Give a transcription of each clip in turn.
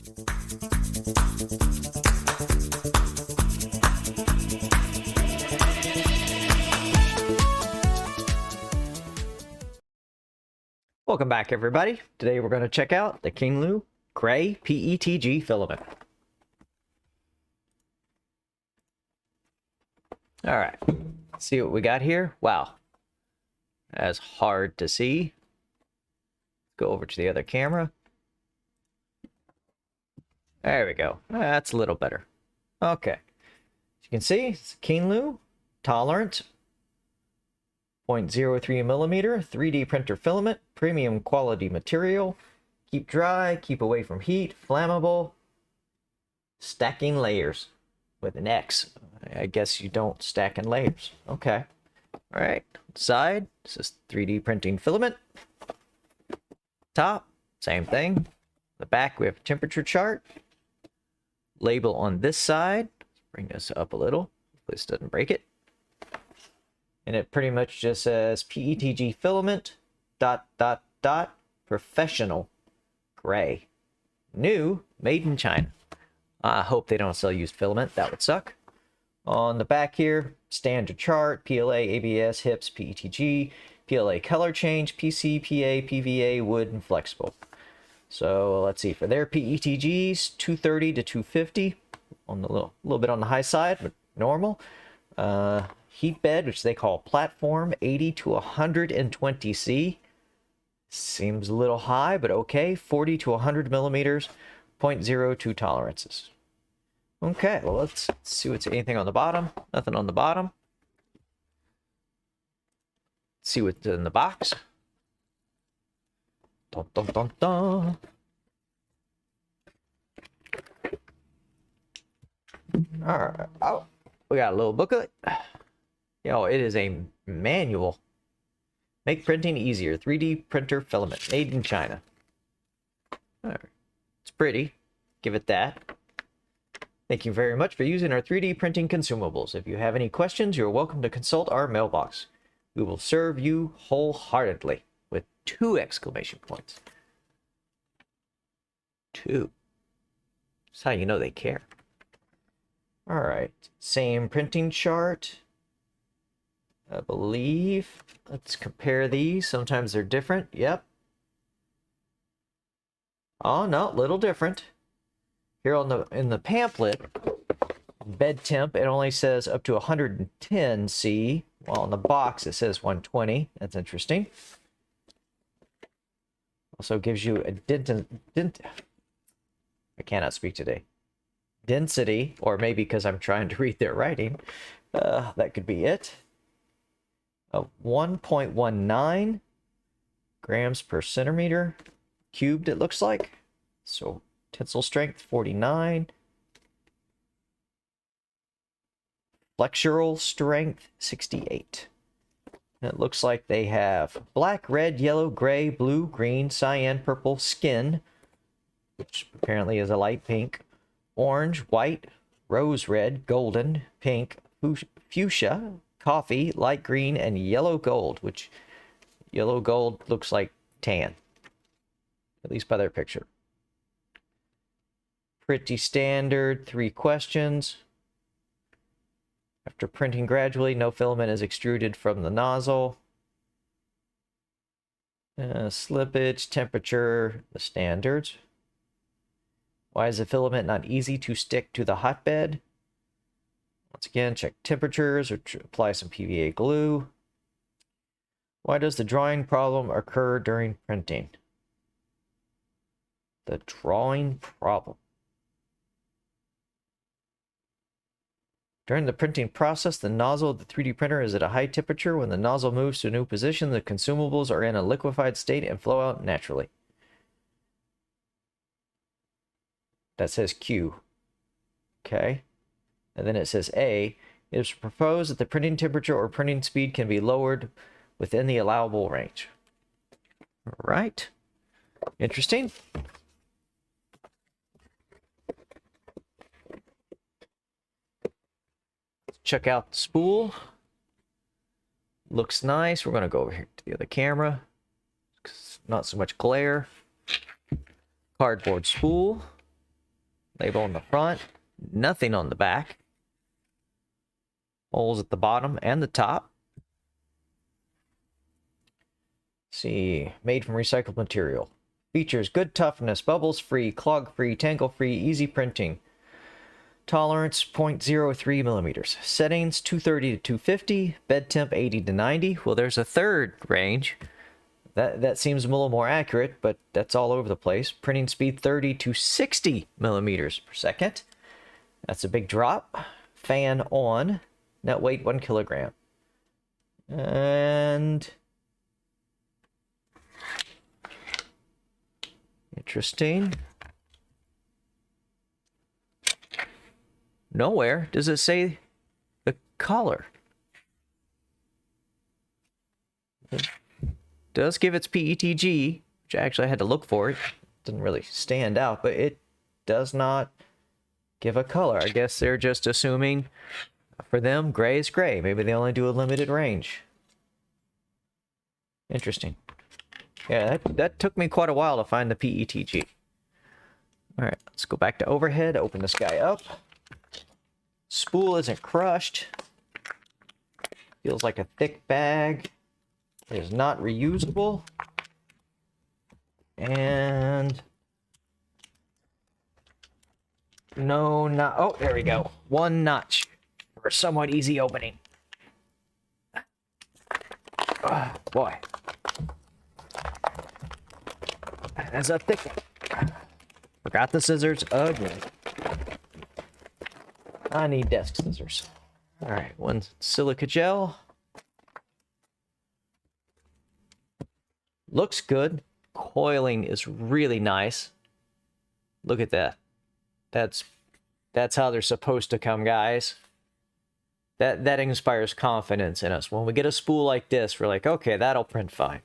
Welcome back, everybody. Today we're going to check out the KINLUOT Gray PETG Filament. All right, let's see what we got here. Wow, that's hard to see. Go over to the other camera. There we go. That's a little better. Okay, as you can see, it's KINLUOT tolerant 0.03 millimeter 3D printer filament, premium quality material, keep dry, keep away from heat, flammable, stacking layers with an X. I guess you don't stack in layers. Okay. All right. Side, this is 3D printing filament. Top, same thing. The back, we have a temperature chart. Label on this side. Let's bring this up a little. This doesn't break it. And it pretty much just says PETG filament ... professional gray. New, made in China. I hope they don't sell used filament. That would suck. On the back here, standard chart, PLA, ABS, HIPS, PETG, PLA color change, PC, PA, PVA, wood, and flexible. So let's see, for their PETGs, 230 to 250, on the little bit on the high side, but normal. Heat bed, which they call platform, 80 to 120 C. Seems a little high, but okay. 40 to 100 millimeters, 0.02 tolerances. Okay, well, let's see what's anything on the bottom. Nothing on the bottom. Let's see what's in the box. Dun, dun, dun, dun. All right. Oh, we got a little booklet. You know, it is a manual. Make printing easier. 3D printer filament. Made in China. All right. It's pretty. Give it that. Thank you very much for using our 3D printing consumables. If you have any questions, you're welcome to consult our mailbox. We will serve you wholeheartedly with 2 exclamation points. 2. That's how you know they care. All right. Same printing chart. I believe. Let's compare these. Sometimes they're different. Yep. Oh no, little different. Here on in the pamphlet, bed temp, it only says up to 110 C, while on the box it says 120. That's interesting. Also gives you a I cannot speak today. Density, or maybe because I'm trying to read their writing. That could be it. 1.19 grams per centimeter cubed, it looks like. So tensile strength 49. Flexural strength 68. And it looks like they have black, red, yellow, gray, blue, green, cyan, purple, skin, which apparently is a light pink, orange, white, rose red, golden, pink, fuchsia, coffee, light green, and yellow gold, which yellow gold looks like tan, at least by their picture. Pretty standard, 3 questions. After printing gradually, no filament is extruded from the nozzle. Slippage, temperature, the standards. Why is the filament not easy to stick to the hotbed? Once again, check temperatures or apply some PVA glue. Why does the drawing problem occur during printing? The drawing problem. During the printing process, the nozzle of the 3D printer is at a high temperature. When the nozzle moves to a new position, the consumables are in a liquefied state and flow out naturally. That says Q. Okay. And then it says A. It is proposed that the printing temperature or printing speed can be lowered within the allowable range. All right. Interesting. Check out the spool. Looks nice. We're going to go over here to the other camera. Not so much glare. Cardboard spool. Label on the front, nothing on the back. Holes at the bottom and the top. Let's see, made from recycled material. Features good toughness, bubbles free, clog free, tangle free, easy printing. Tolerance 0.03 millimeters. Settings 230 to 250. Bed temp 80 to 90. Well, there's a third range. That seems a little more accurate, but that's all over the place. Printing speed 30 to 60 millimeters per second. That's a big drop. Fan on. Net weight 1 kilogram. And interesting. Nowhere does it say the color. It does give its PETG, which I actually had to look for. It didn't really stand out, but it does not give a color. I guess they're just assuming for them gray is gray. Maybe they only do a limited range. Interesting. Yeah, that took me quite a while to find the PETG. All right, let's go back to overhead, open this guy up. Spool isn't crushed. Feels like a thick bag. It is not reusable. And no, not, oh, there we go. One notch for a somewhat easy opening. Oh, boy. That's a thick one. Forgot the scissors again. I need desk scissors. All right, one silica gel. Looks good. Coiling is really nice. Look at that. That's how they're supposed to come, guys. That inspires confidence in us. When we get a spool like this, we're like, okay, that'll print fine.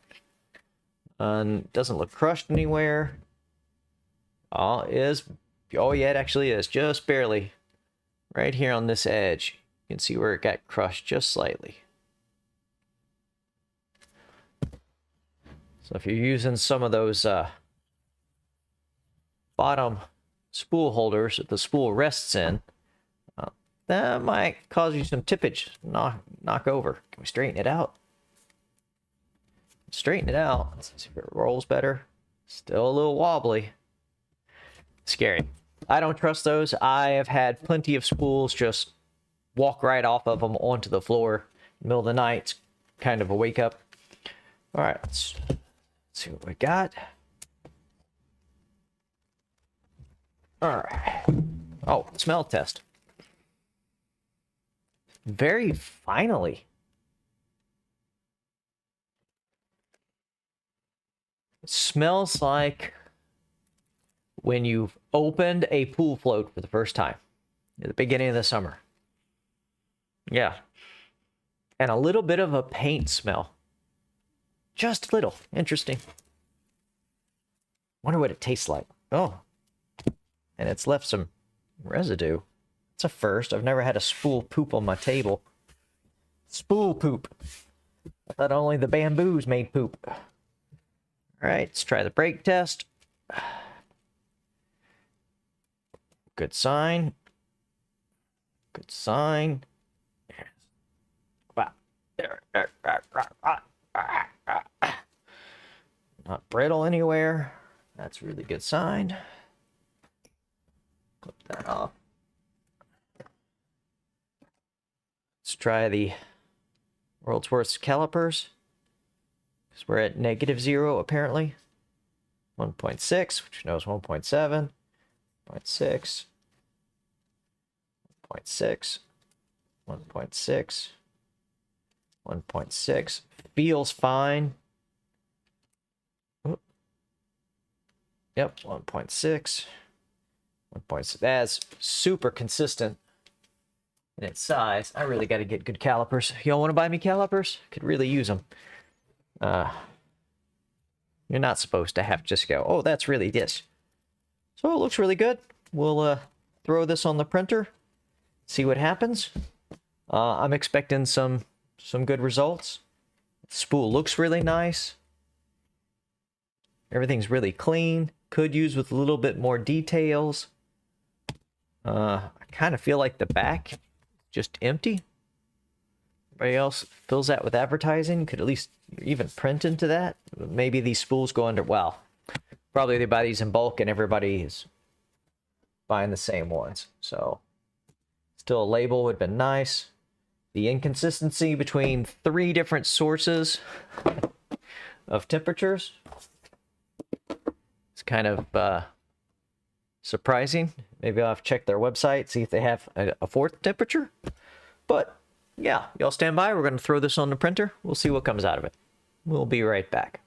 Doesn't look crushed anywhere. Oh, yeah, it actually is, just barely. Right here on this edge, you can see where it got crushed just slightly. So if you're using some of those bottom spool holders that the spool rests in, that might cause you some tippage, knock over. Can we straighten it out? Straighten it out. Let's see if it rolls better. Still a little wobbly. Scary. I don't trust those. I have had plenty of spools just walk right off of them onto the floor in the middle of the night. It's kind of a wake up. All right, let's see what we got. All right. Oh, smell test. Very finally. It smells like when you've opened a pool float for the first time at the beginning of the summer. Yeah. And a little bit of a paint smell. Just a little. Interesting. Wonder what it tastes like. Oh. And it's left some residue. It's a first. I've never had a spool poop on my table. Spool poop. I thought only the bamboos made poop. All right, let's try the brake test. Good sign. Good sign. Not brittle anywhere. That's a really good sign. Clip that off. Let's try the world's worst calipers. Because we're at -0 apparently. 1.6, which knows 1.7. 0.6, 0.6, 1.6, 1.6. Feels fine. Oop. Yep, 1.6, 1.6. That's super consistent in its size. I really got to get good calipers. Y'all want to buy me calipers? Could really use them. You're not supposed to have to just go, oh, that's really this. So it looks really good. We'll throw this on the printer, see what happens. I'm expecting some good results. The spool looks really nice. Everything's really clean. Could use with a little bit more details. I kind of feel like the back just empty. Everybody else fills that with advertising. Could at least even print into that. Maybe these spools go under. Well, probably they buy these in bulk and everybody is buying the same ones. So still a label would have been nice. The inconsistency between 3 different sources of temperatures is kind of surprising. Maybe I'll have to check their website, see if they have a 4th temperature. But yeah, y'all stand by. We're going to throw this on the printer. We'll see what comes out of it. We'll be right back.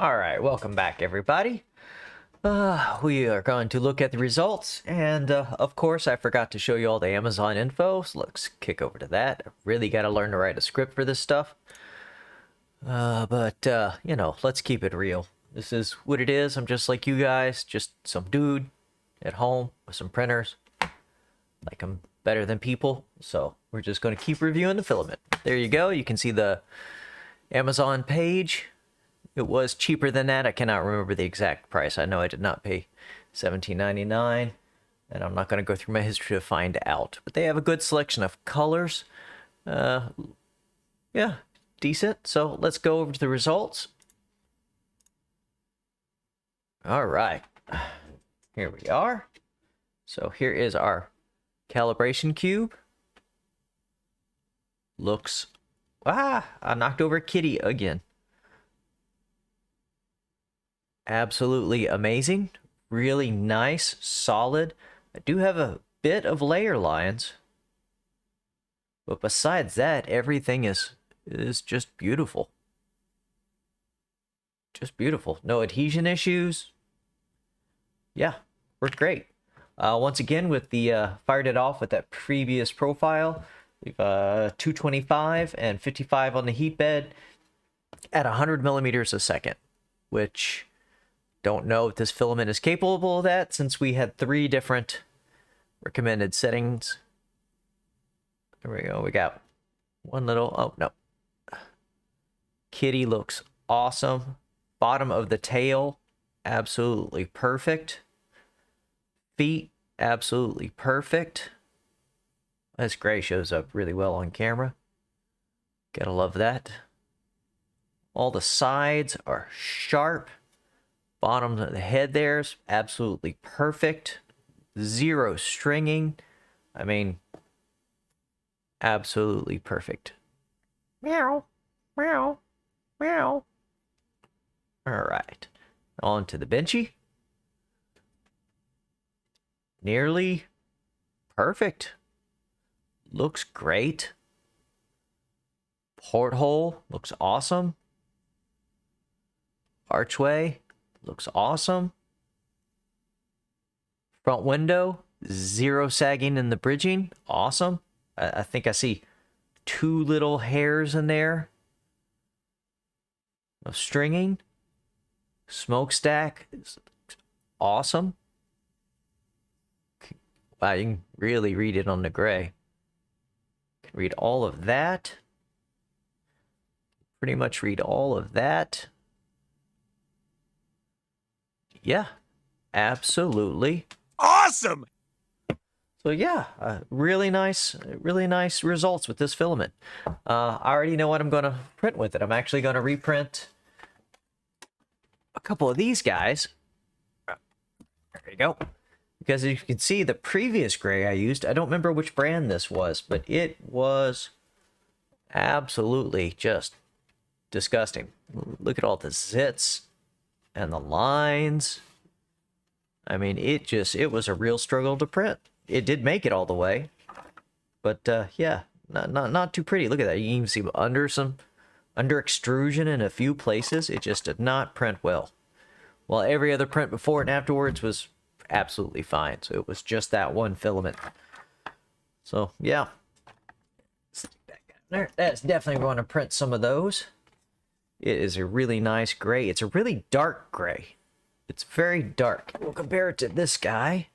All right, welcome back, everybody. We are going to look at the results, and of course, I forgot to show you all the Amazon info, so let's kick over to that. I really got to learn to write a script for this stuff. But you know, let's keep it real. This is what it is. I'm just like you guys, just some dude at home with some printers. Like I'm better than people, so we're just going to keep reviewing the filament. There you go. You can see the Amazon page. It was cheaper than that. I cannot remember the exact price. I know I did not pay $17.99, and I'm not going to go through my history to find out. But they have a good selection of colors. Yeah, decent. So let's go over to the results. All right, here we are. So here is our calibration cube. Looks, I knocked over a kitty again. Absolutely amazing, really nice, solid. I do have a bit of layer lines, but besides that, everything is just beautiful. Just beautiful. No adhesion issues. Yeah, worked great. Once again, with the fired it off with that previous profile, we've 225 and 55 on the heat bed at 100 millimeters a second, which don't know if this filament is capable of that, since we had 3 different recommended settings. There we go. We got one little, oh no. Kitty looks awesome. Bottom of the tail, absolutely perfect. Feet, absolutely perfect. This gray shows up really well on camera. Gotta love that. All the sides are sharp. Bottom of the head there's absolutely perfect. Zero stringing. I mean, absolutely perfect. Meow, meow, meow. All right, on to the benchy. Nearly perfect. Looks great. Porthole looks awesome. Archway looks awesome. Front window, zero sagging in the bridging. Awesome. I think I see 2 little hairs in there of stringing. Smokestack is awesome. Wow, you can really read it on the gray. Can read all of that. Pretty much read all of that. Yeah, absolutely awesome. So yeah, really nice results with this filament. I already know what I'm going to print with it. I'm actually going to reprint a couple of these guys. There you go. Because as you can see, the previous gray I used, I don't remember which brand this was, but it was absolutely just disgusting. Look at all the zits and the lines. I mean, it was a real struggle to print. It did make it all the way, but yeah, not too pretty. Look at that. You can even see under extrusion in a few places. It just did not print well. While every other print before and afterwards was absolutely fine. So it was just that one filament. So yeah, stick that down there. That's definitely going to print some of those. It is a really nice gray. It's a really dark gray. It's very dark. We'll compare it to this guy.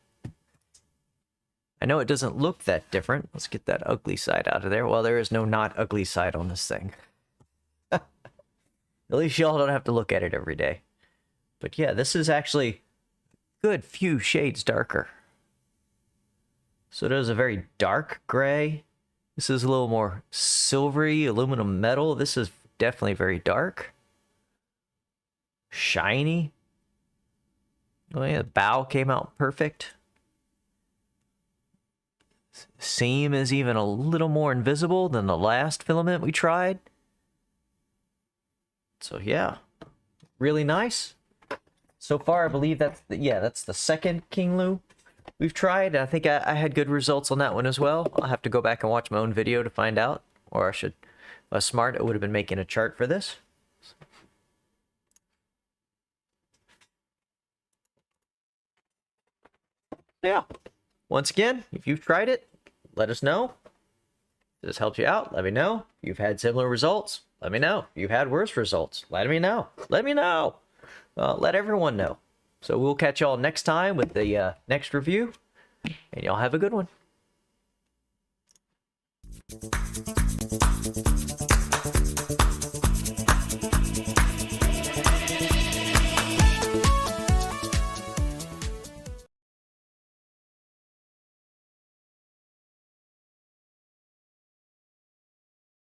I know it doesn't look that different. Let's get that ugly side out of there. Well, there is no not ugly side on this thing. At least y'all don't have to look at it every day. But yeah, this is actually a good few shades darker. So there's a very dark gray. This is a little more silvery aluminum metal. This is definitely very dark. Shiny. Oh yeah, the bow came out perfect. Seam is even a little more invisible than the last filament we tried. So yeah, really nice. So far, I believe that's the second KINLUOT we've tried. I think I had good results on that one as well. I'll have to go back and watch my own video to find out. Or I should, if I was smart, I would have been making a chart for this. Yeah. Once again, if you've tried it, let us know. If this helps you out, let me know. If you've had similar results, let me know. If you've had worse results, let me know. Let me know. Let everyone know. So we'll catch y'all next time with the next review. And y'all have a good one.